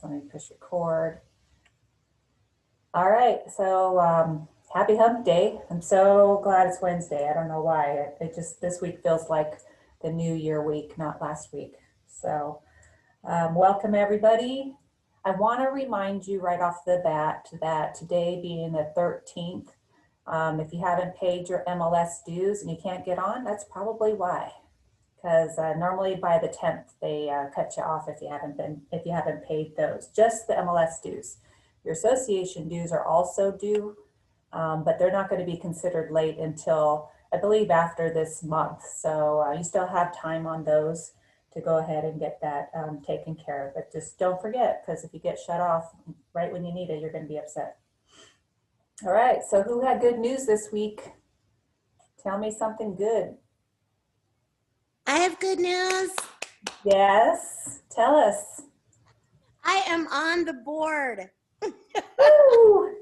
So let me push record. All right, so happy hump day. I'm so glad it's Wednesday. I don't know why. It just, this week feels like the New Year week, not last week. So welcome everybody. I want to remind you right off the bat that today being the 13th, if you haven't paid your MLS dues and you can't get on, that's probably why. Because normally by the 10th they cut you off if you haven't paid those, just the MLS dues. Your association dues are also due, but they're not going to be considered late until I believe after this month. So you still have time on those to go ahead and get that taken care of. But just don't forget, because if you get shut off right when you need it, you're going to be upset. All right, so who had good news this week? Tell me something good. I have good news. Yes, tell us. I am on the board. Woo!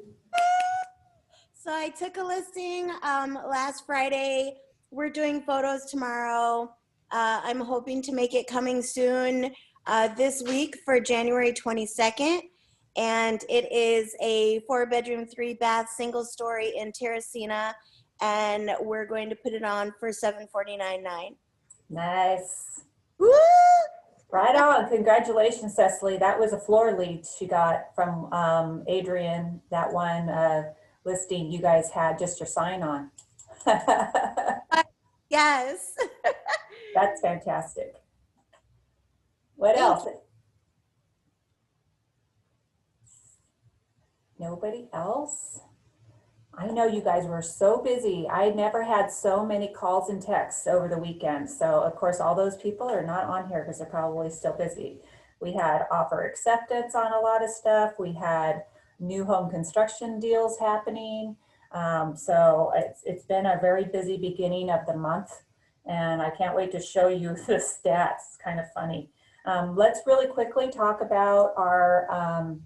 So I took a listing last Friday. We're doing photos tomorrow. I'm hoping to make it coming soon this week for January 22nd. And it is a 4-bedroom, 3-bath, single story in Terracina. And we're going to put it on for $749,900. Nice. Woo! Right on. Congratulations, Cecily. That was a floor lead she got from Adrian, that one listing you guys had just your sign on. Yes. That's fantastic. What else? Nobody else? I know you guys were so busy. I never had so many calls and texts over the weekend. So of course, all those people are not on here because they're probably still busy. We had offer acceptance on a lot of stuff. We had new home construction deals happening. So it's been a very busy beginning of the month, and I can't wait to show you the stats. It's kind of funny. Let's really quickly talk about our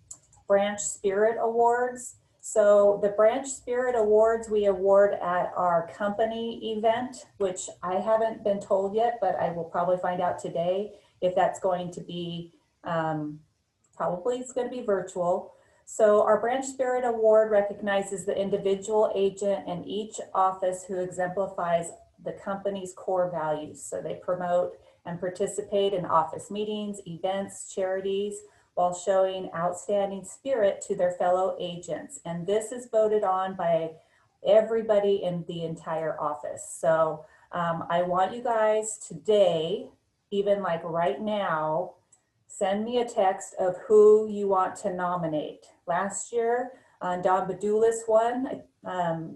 Branch Spirit Awards. So the Branch Spirit Awards we award at our company event, which I haven't been told yet, but I will probably find out today if that's going to be, probably it's going to be virtual. So our Branch Spirit Award recognizes the individual agent in each office who exemplifies the company's core values. So they promote and participate in office meetings, events, charities, while showing outstanding spirit to their fellow agents. And this is voted on by everybody in the entire office. So I want you guys today, even like right now, send me a text of who you want to nominate. Last year, Don Bedulis won.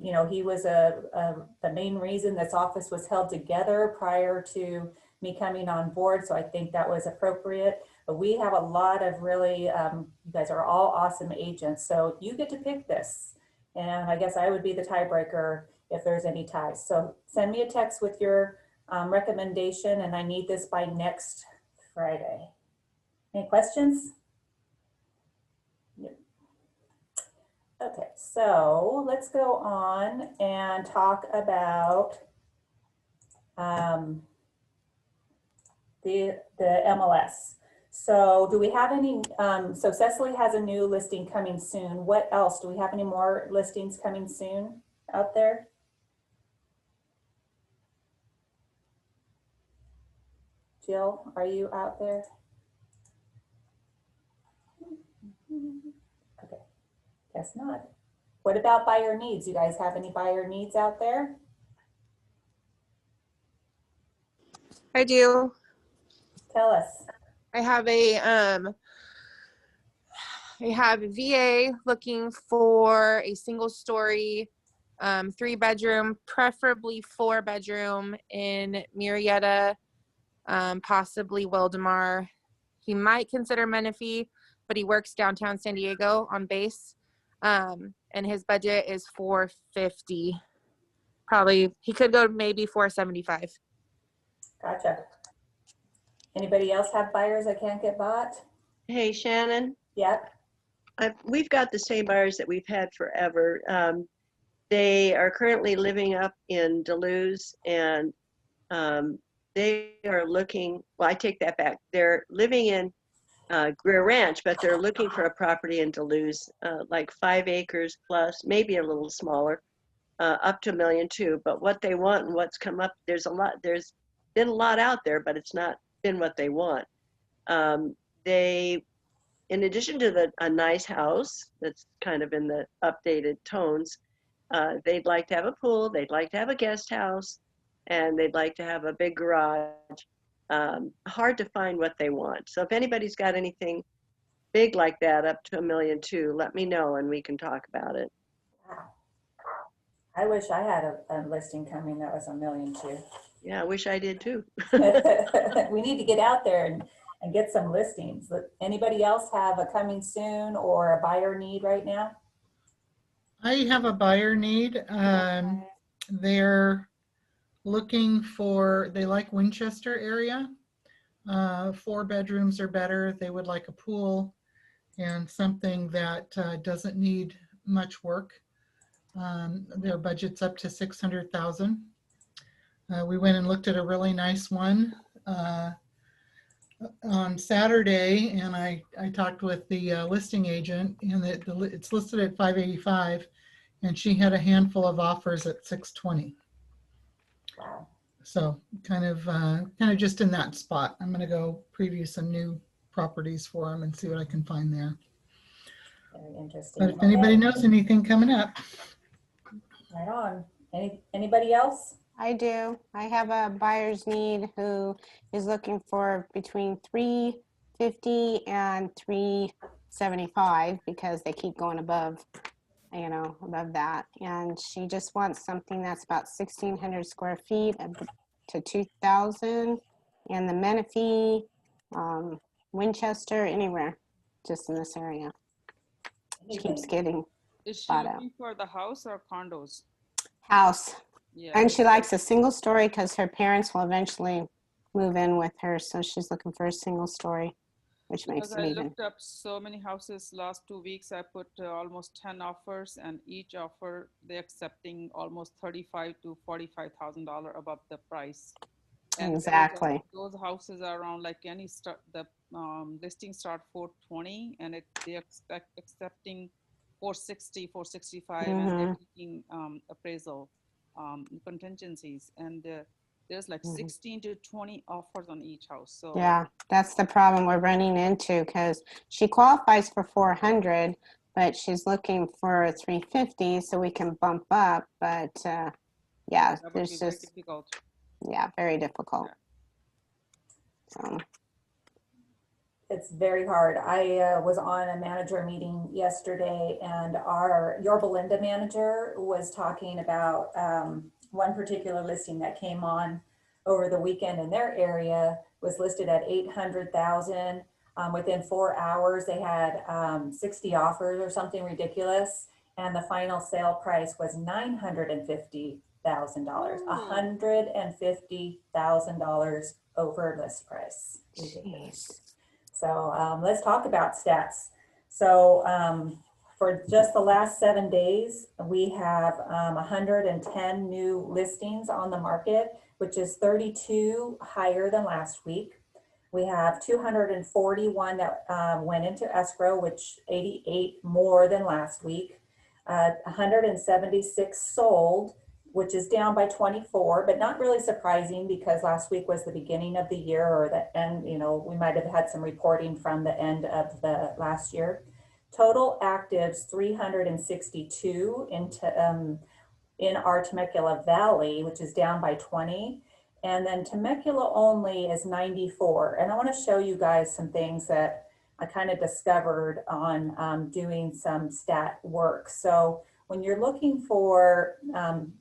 You know, he was the main reason this office was held together prior to me coming on board. So I think that was appropriate. But we have a lot of really, you guys are all awesome agents. So you get to pick this. And I guess I would be the tiebreaker if there's any ties. So send me a text with your recommendation, and I need this by next Friday. Any questions? Yep. Okay, so let's go on and talk about the MLS. So do we have any, so Cecily has a new listing coming soon. What else? Do we have any more listings coming soon out there? Jill, are you out there? Okay, guess not. What about buyer needs? You guys have any buyer needs out there? I do. Tell us. I have a VA looking for a single story, 3-bedroom, preferably 4-bedroom in Murrieta, possibly Wildemar. He might consider Menifee, but he works downtown San Diego on base. And his budget is $450. Probably he could go maybe $475. Gotcha. Anybody else have buyers that can't get bought? Hey, Shannon. Yep. We've got the same buyers that we've had forever. They are currently living up in Duluth, and they are looking, well, I take that back. They're living in Greer Ranch, but they're looking for a property in Duluth, like 5 acres plus, maybe a little smaller, up to $1.2 million. But what they want and what's come up, there's been a lot out there, but it's not been what they want. They, in addition to a nice house that's kind of in the updated tones, they'd like to have a pool, they'd like to have a guest house, and they'd like to have a big garage. Hard to find what they want. So if anybody's got anything big like that, up to $1.2 million, let me know and we can talk about it. Wow. I wish I had a listing coming that was $1.2 million. Yeah, I wish I did too. We need to get out there and get some listings. Anybody else have a coming soon or a buyer need right now? I have a buyer need. They're looking for, they like Winchester area. 4 bedrooms or better. They would like a pool and something that doesn't need much work. Their budget's up to $600,000. We went and looked at a really nice one on Saturday, and I talked with the listing agent, and it's listed at $585,000, and she had a handful of offers at $620,000. Wow. So kind of just in that spot. I'm going to go preview some new properties for them and see what I can find there. Very interesting. But if anybody knows anything coming up. Right on. Anybody else? I do. I have a buyer's need who is looking for between $350,000 and $375,000 because they keep going above that. And she just wants something that's about 1,600 square feet to 2,000, and the Menifee, Winchester, anywhere, just in this area. She keeps getting Is she bought out. looking for the house or condos? House. Yeah. And she likes a single story because her parents will eventually move in with her. So she's looking for a single story, which makes Because it I even. looked up so many houses last 2 weeks. I put almost 10 offers, and each offer they're accepting almost $35,000 to $45,000 above the price. And Exactly. Those houses are around like any start. The listing start $420, and they accepting $460, $465, and they're taking appraisal contingencies, and there's like 16 to 20 offers on each house. So Yeah, that's the problem we're running into because she qualifies for 400, but she's looking for 350, so we can bump up. But yeah, that would there's be very just difficult. very difficult. Yeah. So. It's very hard. I was on a manager meeting yesterday, and your Belinda manager was talking about one particular listing that came on over the weekend in their area, was listed at 800,000. Within 4 hours, they had 60 offers or something ridiculous, and the final sale price was $950,000, $150,000 over list price. Ridiculous. So let's talk about stats. So for just the last 7 days, we have 110 new listings on the market, which is 32 higher than last week. We have 241 that went into escrow, which 88 more than last week. 176 sold, which is down by 24, but not really surprising because last week was the beginning of the year, or the end, we might have had some reporting from the end of the last year. Total actives 362 in our Temecula Valley, which is down by 20. And then Temecula only is 94. And I want to show you guys some things that I kind of discovered on doing some stat work. So when you're looking for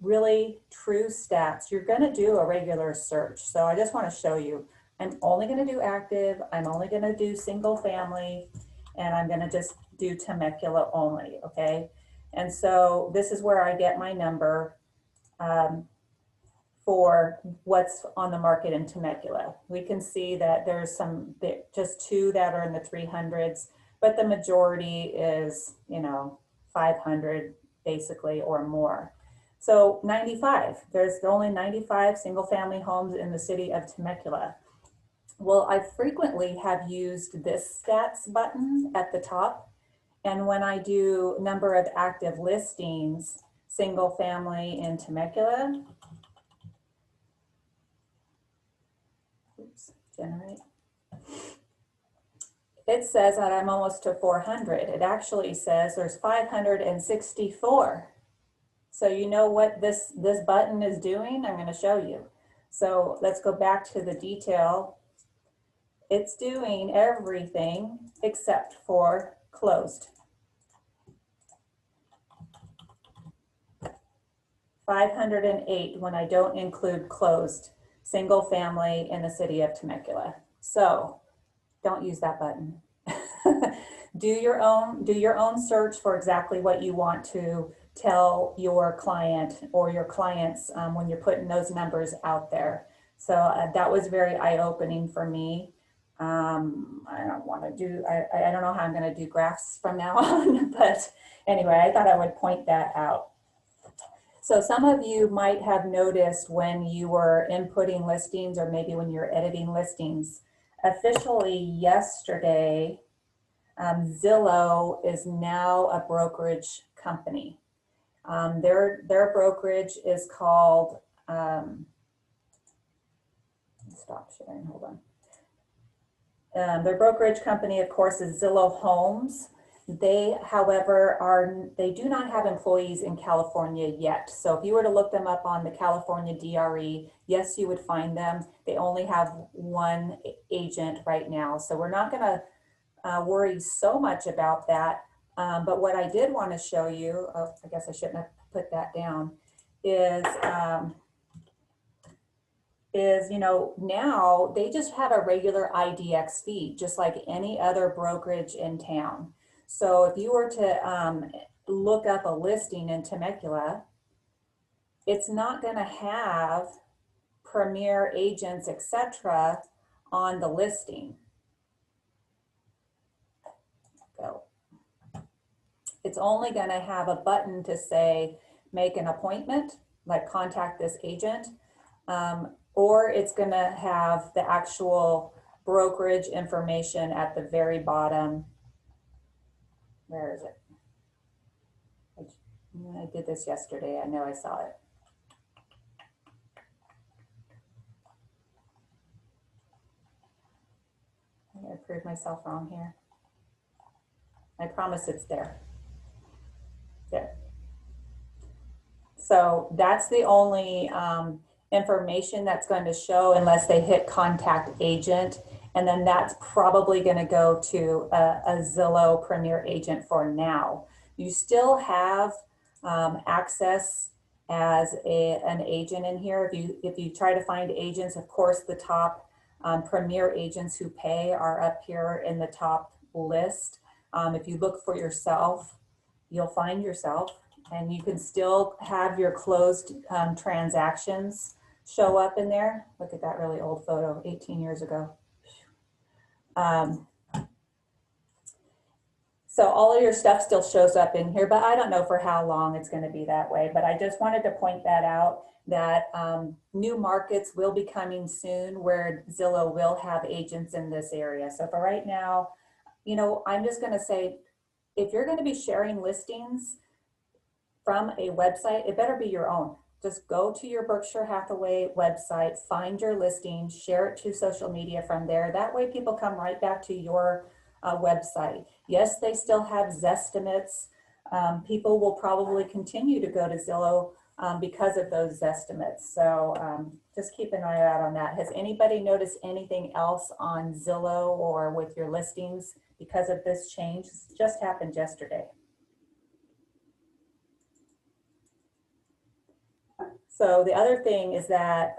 really true stats, you're going to do a regular search. So I just want to show you, I'm only going to do active, I'm only going to do single family, and I'm going to just do Temecula only, okay? And so this is where I get my number for what's on the market in Temecula. We can see that there's just 2 that are in the 300s, but the majority is, 500 basically or more. So 95, there's only 95 single family homes in the city of Temecula. Well, I frequently have used this stats button at the top. And when I do number of active listings, single family in Temecula, oops, generate. It says that I'm almost to 400. It actually says there's 564. So you know what this button is doing? I'm going to show you. So let's go back to the detail. It's doing everything except for closed. 508 when I don't include closed single family in the city of Temecula. So don't use that button. do your own search for exactly what you want to tell your client or your clients when you're putting those numbers out there. So that was very eye-opening for me. I don't want to do, I don't know how I'm going to do graphs from now on, but anyway, I thought I would point that out. So some of you might have noticed when you were inputting listings or maybe when you're editing listings, officially yesterday, Zillow is now a brokerage company. Their brokerage is called, stop sharing, hold on. Their brokerage company, of course, is Zillow Homes. They, however, they do not have employees in California yet. So if you were to look them up on the California DRE, yes, you would find them. They only have one agent right now. So we're not gonna worry so much about that. But what I did want to show you, oh, I guess I shouldn't have put that down, is, you know, now they just have a regular IDX feed, just like any other brokerage in town. So if you were to look up a listing in Temecula, it's not going to have premier agents, etc., on the listing. Go. It's only going to have a button to say, make an appointment, like contact this agent. Or it's going to have the actual brokerage information at the very bottom. Where is it? I did this yesterday. I know I saw it. I'm going to prove myself wrong here. I promise it's there. There. So that's the only information that's going to show unless they hit contact agent. And then that's probably going to go to a Zillow Premier agent for now. You still have access as an agent in here. If you try to find agents, of course, the top Premier agents who pay are up here in the top list. If you look for yourself, you'll find yourself, and you can still have your closed transactions show up in there. Look at that really old photo, 18 years ago. So all of your stuff still shows up in here, but I don't know for how long it's going to be that way. But I just wanted to point that out, that new markets will be coming soon where Zillow will have agents in this area. So for right now, you know, I'm just going to say, if you're going to be sharing listings from a website, it better be your own. Just go to your Berkshire Hathaway website, find your listing, share it to social media from there. That way people come right back to your website. Yes, they still have Zestimates. People will probably continue to go to Zillow because of those Zestimates. So just keep an eye out on that. Has anybody noticed anything else on Zillow or with your listings because of this change? This just happened yesterday. So the other thing is that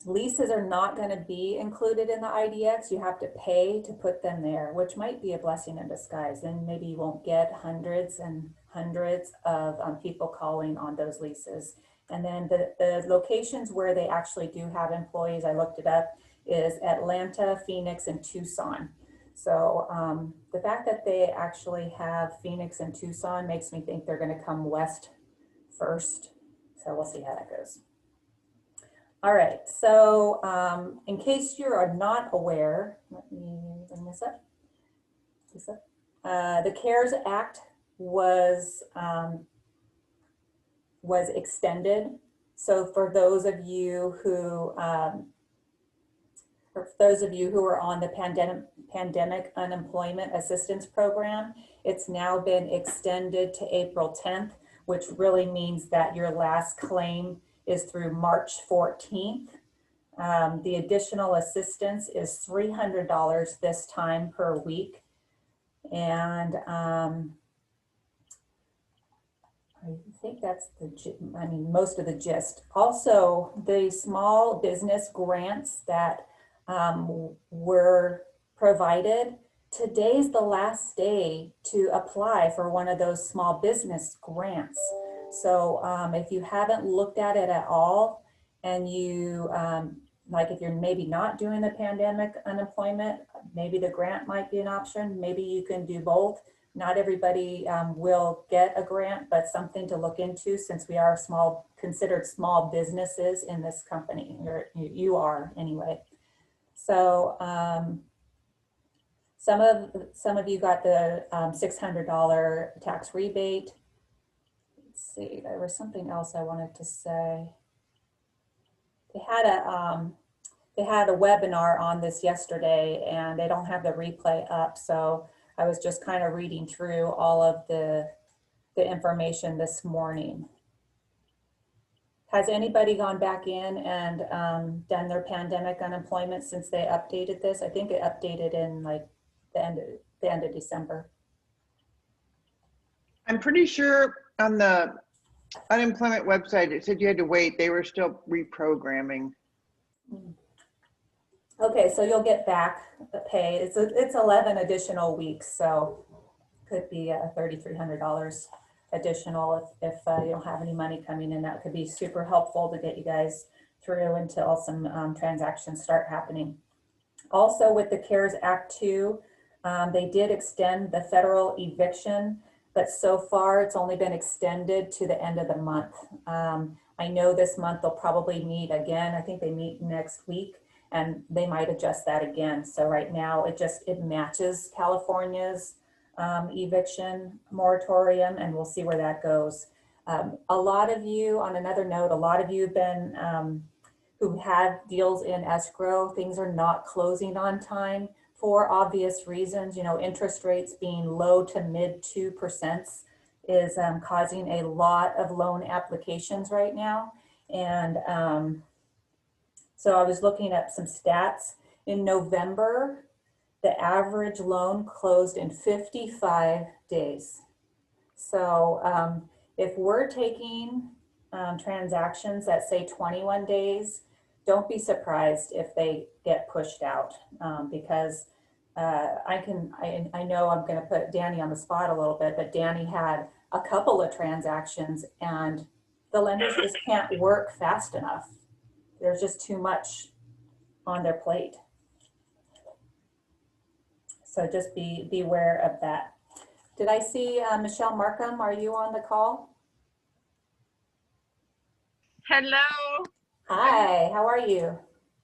leases are not going to be included in the IDX. You have to pay to put them there, which might be a blessing in disguise. Then maybe you won't get hundreds and hundreds of people calling on those leases. And then the locations where they actually do have employees, I looked it up, is Atlanta, Phoenix, and Tucson. So the fact that they actually have Phoenix and Tucson makes me think they're going to come west first. So we'll see how that goes. All right, so in case you are not aware, let me bring this up. The CARES Act was extended. So for those of you who are on the pandemic unemployment assistance program, it's now been extended to April 10th, which really means that your last claim is through March 14th. The additional assistance is $300 this time per week. And I think that's most of the gist. Also, the small business grants that were provided, today's the last day to apply for one of those small business grants. So if you haven't looked at it at all, and you, like if you're maybe not doing the pandemic unemployment, maybe the grant might be an option. Maybe you can do both. Not everybody will get a grant, but something to look into since we are considered small businesses in this company, or you are anyway. So some of you got the $600 tax rebate. Let's see, there was something else I wanted to say. They had a webinar on this yesterday, and they don't have the replay up, so I was just kind of reading through all of the information this morning. Has anybody gone back in and done their pandemic unemployment since they updated this? I think it updated in like the end of December. I'm pretty sure on the unemployment website it said you had to wait. They were still reprogramming. Okay, so you'll get back the pay. It's 11 additional weeks, so could be $3,300 additional if you don't have any money coming in. That could be super helpful to get you guys through until some transactions start happening. Also with the CARES Act 2, they did extend the federal eviction, but so far it's only been extended to the end of the month. I know this month they'll probably meet again. I think they meet next week, and they might adjust that again. So right now it matches California's eviction moratorium, and we'll see where that goes. A lot of you, on another note, a lot of you have been, who had deals in escrow, things are not closing on time for obvious reasons. You know, interest rates being low to mid 2% is causing a lot of loan applications right now. And so I was looking at some stats. In November, the average loan closed in 55 days. So if we're taking transactions that say 21 days, don't be surprised if they get pushed out because I know I'm going to put Danny on the spot a little bit, but Danny had a couple of transactions and the lenders just can't work fast enough. There's just too much on their plate. So just be aware of that. Did I see Michelle Markham? Are you on the call? Hello. Hi, how are you?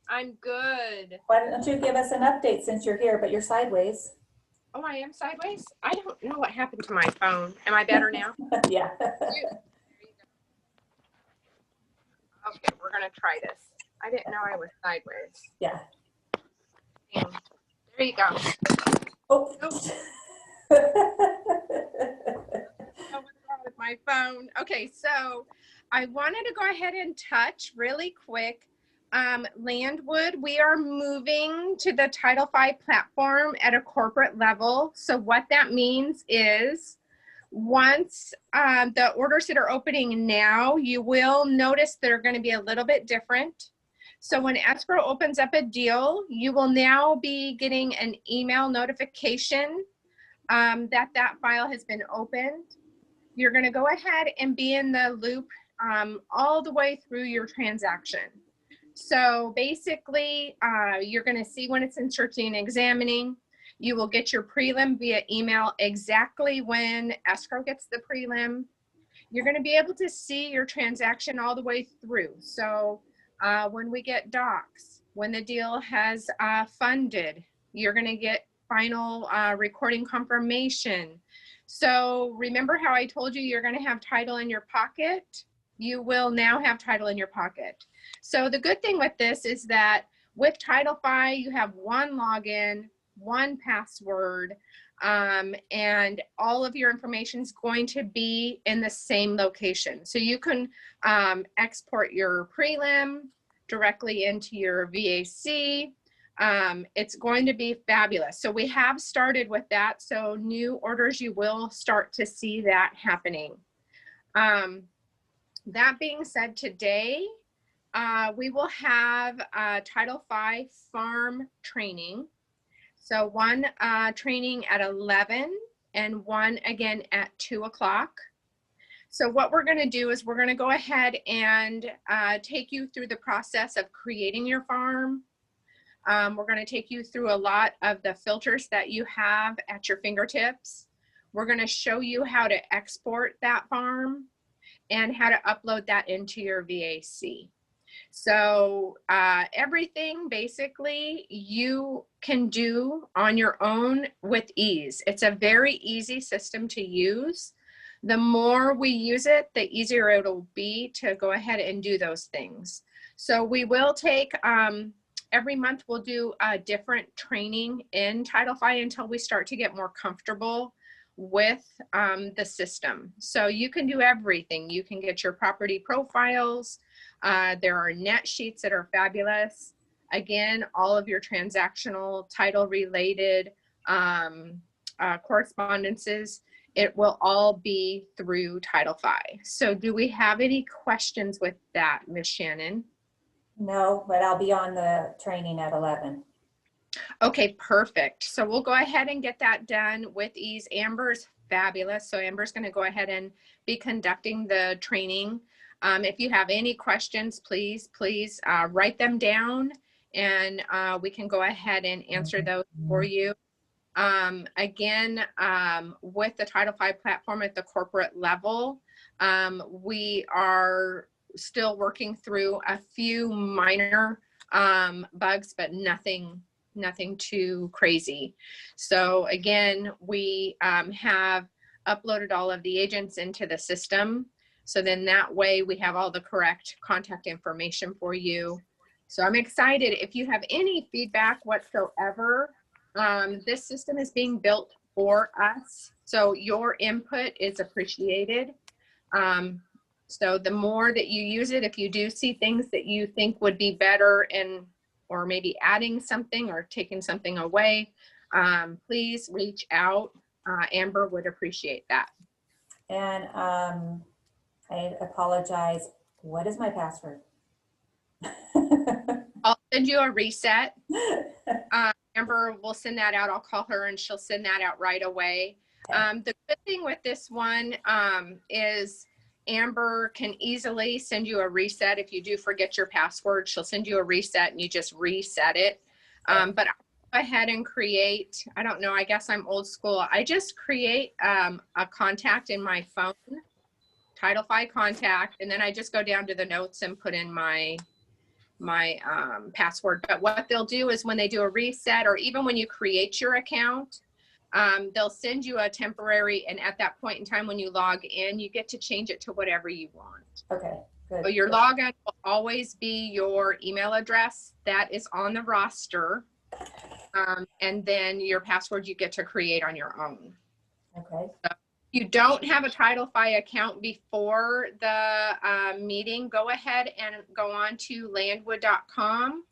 I'm good. Why don't you give us an update since you're here, but you're sideways? Oh, I am sideways? I don't know what happened to my phone. Am I better now? Yeah. Okay, we're going to try this. I didn't know I was sideways. Yeah. And there you go. Oh. What's wrong with my phone? Okay, so I wanted to go ahead and touch really quick. Landwood, we are moving to the Title V platform at a corporate level. So what that means is once the orders that are opening now, you will notice they're going to be a little bit different. So when escrow opens up a deal, you will now be getting an email notification that file has been opened. You're going to go ahead and be in the loop all the way through your transaction. So basically, you're going to see when it's in searching and examining. You will get your prelim via email exactly when escrow gets the prelim. You're going to be able to see your transaction all the way through. So when we get docs, when the deal has funded, you're going to get final recording confirmation. So remember how I told you you're going to have title in your pocket? You will now have title in your pocket. So the good thing with this is that with TitleFi, you have one login, one password, and all of your information is going to be in the same location. So you can export your prelim directly into your VAC. It's going to be fabulous. So we have started with that. So new orders, you will start to see that happening. That being said, today we will have Title V farm training. So one training at 11 and one again at 2 o'clock. So what we're going to do is we're going to go ahead and take you through the process of creating your farm. We're going to take you through a lot of the filters that you have at your fingertips. We're going to show you how to export that farm and how to upload that into your VAC. So everything basically you can do on your own with ease. It's a very easy system to use. The more we use it, the easier it'll be to go ahead and do those things. So we will take, every month we'll do a different training in TitleFi until we start to get more comfortable with the system. So you can do everything. You can get your property profiles. There are net sheets that are fabulous. Again, all of your transactional title related correspondences, it will all be through TitleFi. So do we have any questions with that, Ms. Shannon? No, but I'll be on the training at 11. Okay, perfect. So we'll go ahead and get that done with ease. Amber's fabulous. So Amber's going to go ahead and be conducting the training. If you have any questions, please write them down and we can go ahead and answer those for you. Again, with the TitleFi platform at the corporate level, we are still working through a few minor bugs, but nothing too crazy. So again, we have uploaded all of the agents into the system. So then that way we have all the correct contact information for you. So I'm excited. If you have any feedback whatsoever, this system is being built for us. So your input is appreciated. So the more that you use it, if you do see things that you think would be better or maybe adding something or taking something away, please reach out. Amber would appreciate that. And I apologize. What is my password? I'll send you a reset. Amber will send that out. I'll call her and she'll send that out right away. The good thing with this one is Amber can easily send you a reset. If you do forget your password, she'll send you a reset and you just reset it. But I'll go ahead and create, I don't know, I guess I'm old school. I just create a contact in my phone, TitleFi contact, and then I just go down to the notes and put in my password. But what they'll do is when they do a reset, or even when you create your account, they'll send you a temporary, and at that point in time when you log in, you get to change it to whatever you want. Okay, good. So your login will always be your email address that is on the roster, and then your password you get to create on your own. Okay. So if you don't have a TitleFi account before the meeting, go ahead and go on to landwood.com.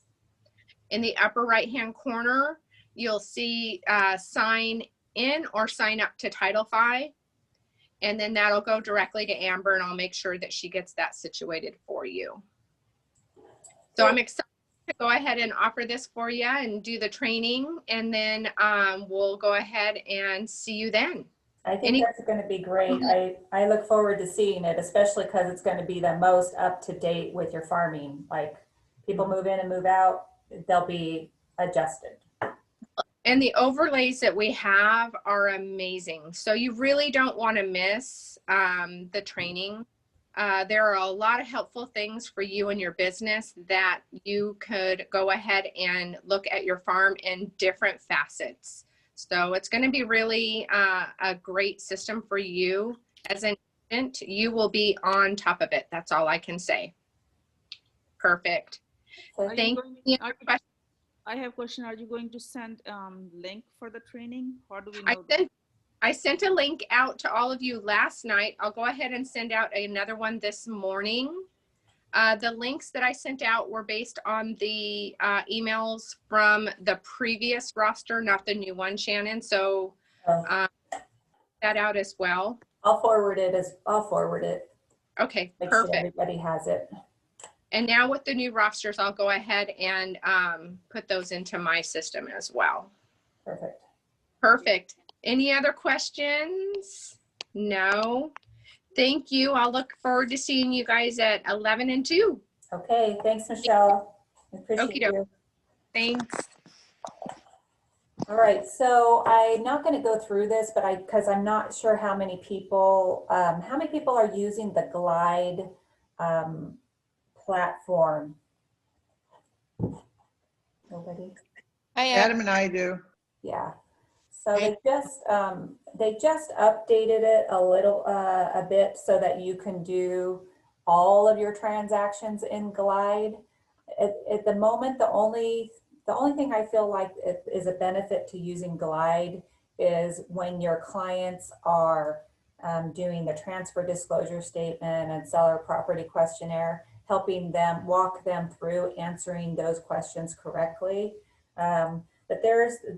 In the upper right hand corner, you'll see sign in or sign up to TitleFi, and then that'll go directly to Amber, and I'll make sure that she gets that situated for you. So I'm excited to go ahead and offer this for you and do the training, and then we'll go ahead and see you then. I think that's going to be great. I look forward to seeing it, especially because it's going to be the most up to date with your farming. Like people move in and move out, they'll be adjusted. And the overlays that we have are amazing. So you really don't want to miss the training. there are a lot of helpful things for you and your business that you could go ahead and look at your farm in different facets. So it's going to be really a great system for you as an agent. You will be on top of it. That's all I can say. Perfect. Are Thank you you. I have a question. Are you going to send link for the training? How do we know? I sent a link out to all of you last night. I'll go ahead and send out another one this morning. The links that I sent out were based on the emails from the previous roster, not the new one, Shannon. So that out as well. I'll forward it. Okay, Make sure perfect. everybody has it. And now with the new rosters, I'll go ahead and put those into my system as well. Perfect. Perfect. Any other questions? No. Thank you. I'll look forward to seeing you guys at 11 and 2. Okay. Thanks, Michelle. I appreciate Okey-doke. you. Thanks. All right. So I'm not going to go through this, but because I'm not sure how many people are using the Glide platform. Nobody? I am. Adam and I do. Yeah. So they just updated it a bit so that you can do all of your transactions in Glide. At the moment, the only thing I feel like is a benefit to using Glide is when your clients are doing the transfer disclosure statement and seller property questionnaire, helping them walk them through answering those questions correctly. But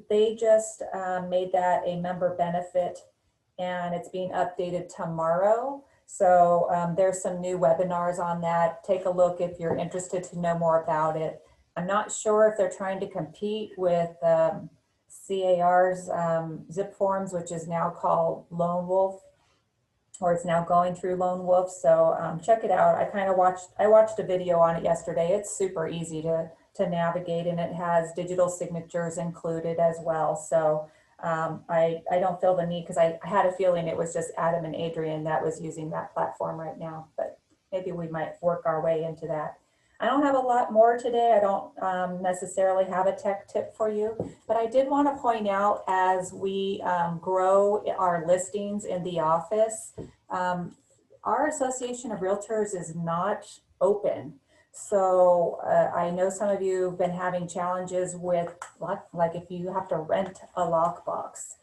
they just made that a member benefit, and it's being updated tomorrow. So there's some new webinars on that. Take a look if you're interested to know more about it. I'm not sure if they're trying to compete with CAR's zip forms, which is now called Lone Wolf, or it's now going through Lone Wolf. So check it out. I watched a video on it yesterday. It's super easy to navigate, and it has digital signatures included as well. So I don't feel the need, because I had a feeling it was just Adam and Adrian that was using that platform right now, but maybe we might work our way into that. I don't have a lot more today. I don't necessarily have a tech tip for you, but I did want to point out, as we grow our listings in the office, our Association of Realtors is not open. So I know some of you have been having challenges with, like if you have to rent a lockbox.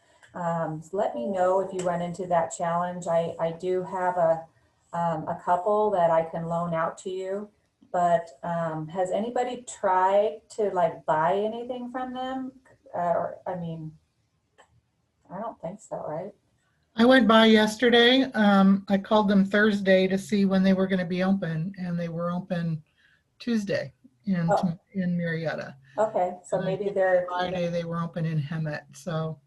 Let me know if you run into that challenge. I do have a couple that I can loan out to you, but has anybody tried to buy anything from them? I mean, I don't think so, right? I went by yesterday. I called them Thursday to see when they were going to be open, and they were open Tuesday in Marietta. Okay, so And maybe they're Friday they were open in Hemet, so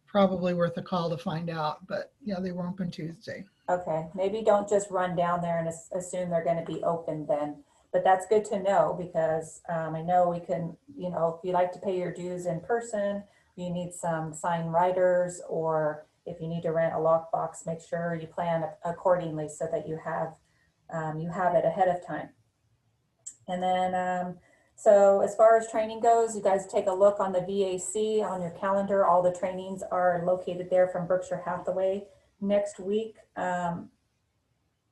probably worth a call to find out. But yeah, they were open Tuesday. okay. Maybe don't just run down there and assume they're going to be open then. But that's good to know, because I know we can, if you like to pay your dues in person, you need some sign writers, or if you need to rent a lockbox, make sure you plan accordingly so that you have it ahead of time. And then, so as far as training goes, you guys take a look on the VAC on your calendar. All the trainings are located there from Berkshire Hathaway. Next week,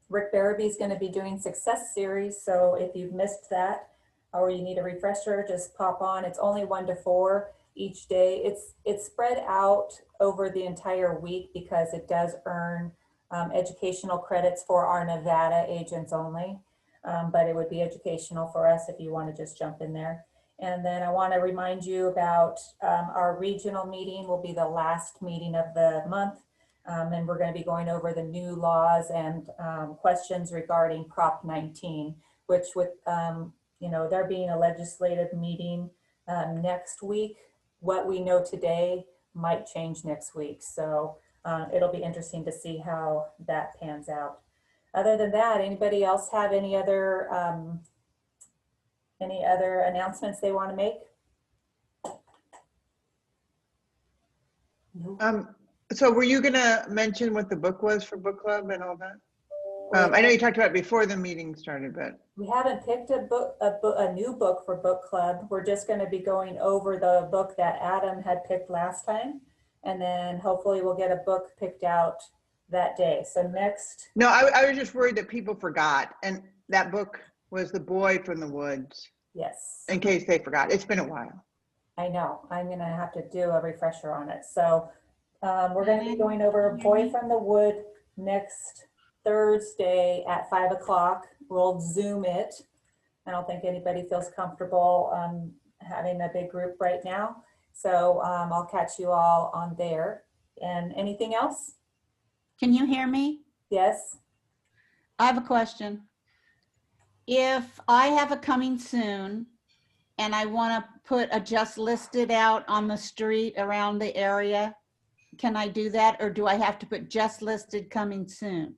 Rick Barabee is going to be doing Success Series. So if you've missed that, or you need a refresher, just pop on. It's only 1 to 4 each day. It's spread out over the entire week, because it does earn educational credits for our Nevada agents only. But it would be educational for us if you want to just jump in there. And then I want to remind you about our regional meeting will be the last meeting of the month. And we're going to be going over the new laws and questions regarding Prop 19, which with, there being a legislative meeting next week, what we know today might change next week. So it'll be interesting to see how that pans out. Other than that, anybody else have any other announcements they want to make? Nope. So were you gonna mention what the book was for book club and all that? I know you talked about it before the meeting started, but We haven't picked a new book for book club. We're just going to be going over the book that Adam had picked last time. And then hopefully we'll get a book picked out that day. So next, no, I was just worried that people forgot. And that book was The Boy from the Woods, yes, in case they forgot. It's been a while. I know. I'm going to have to do a refresher on it. So we're going to be going over Boy from the Wood next Thursday at 5 o'clock. We'll Zoom it. I don't think anybody feels comfortable having a big group right now. So I'll catch you all on there. And anything else? Can you hear me? Yes. I have a question. If I have a coming soon and I want to put a just listed out on the street around the area, can I do that, or do I have to put just listed coming soon?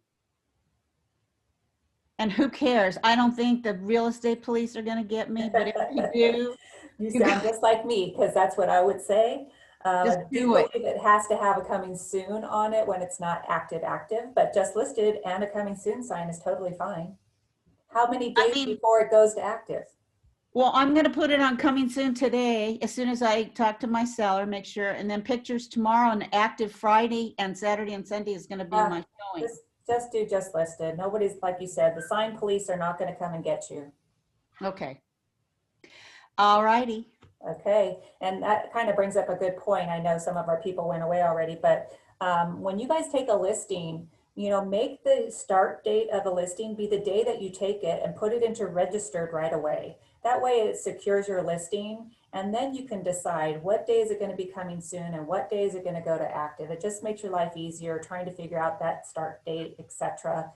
And who cares? I don't think the real estate police are going to get me, but if they do, You sound just like me, because that's what I would say. Just Do do it. believe it has to have a coming soon on it when it's not active, but just listed and a coming soon sign is totally fine. How many days before it goes to active? well, I'm going to put it on coming soon today, as soon as I talk to my seller, make sure, and then pictures tomorrow, and active Friday and Saturday and Sunday is going to be my showing. Just do just listed. Nobody's, like you said, the sign police are not going to come and get you. Okay. All righty. Okay, and that kind of brings up a good point. I know some of our people went away already, but when you guys take a listing, you know, make the start date of a listing be the day that you take it and put it into registered right away. That way it secures your listing, and then you can decide what day is it going to be coming soon and what day is it going to go to active. It just makes your life easier trying to figure out that start date, etc.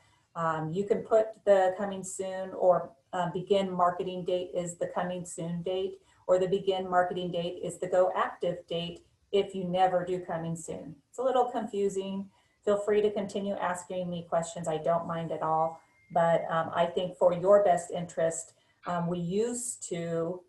You can put the coming soon or begin marketing date is the coming soon date, or the begin marketing date is the go active date if you never do coming soon. It's a little confusing. Feel free to continue asking me questions. I don't mind at all, but I think for your best interest, we used to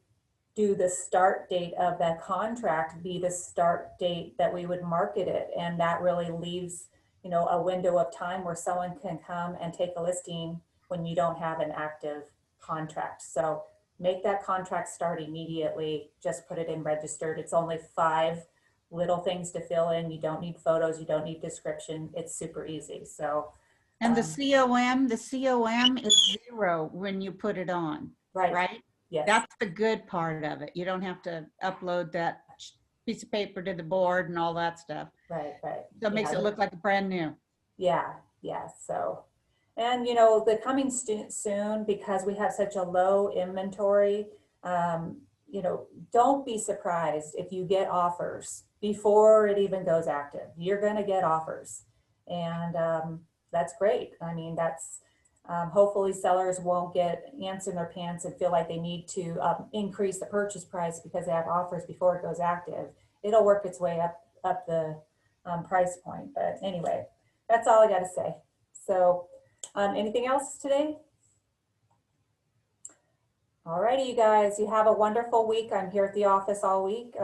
do the start date of that contract be the start date that we would market it. And that really leaves, you know, a window of time where someone can come and take a listing when you don't have an active contract. So make that contract start immediately. Just put it in registered. It's only 5 little things to fill in. You don't need photos. You don't need description. It's super easy. So, and the COM is 0 when you put it on, right? Yes. That's the good part of it. You don't have to upload that piece of paper to the board and all that stuff. Right. So it makes it look like brand new. Yeah. So, and you know, the coming soon, because we have such a low inventory, you know, don't be surprised if you get offers before it even goes active. You're going to get offers, and that's great. I mean, that's hopefully sellers won't get ants in their pants and feel like they need to increase the purchase price because they have offers before it goes active. It'll work its way up the price point. But anyway, that's all I got to say. So anything else today? All righty, you guys, you have a wonderful week. I'm here at the office all week.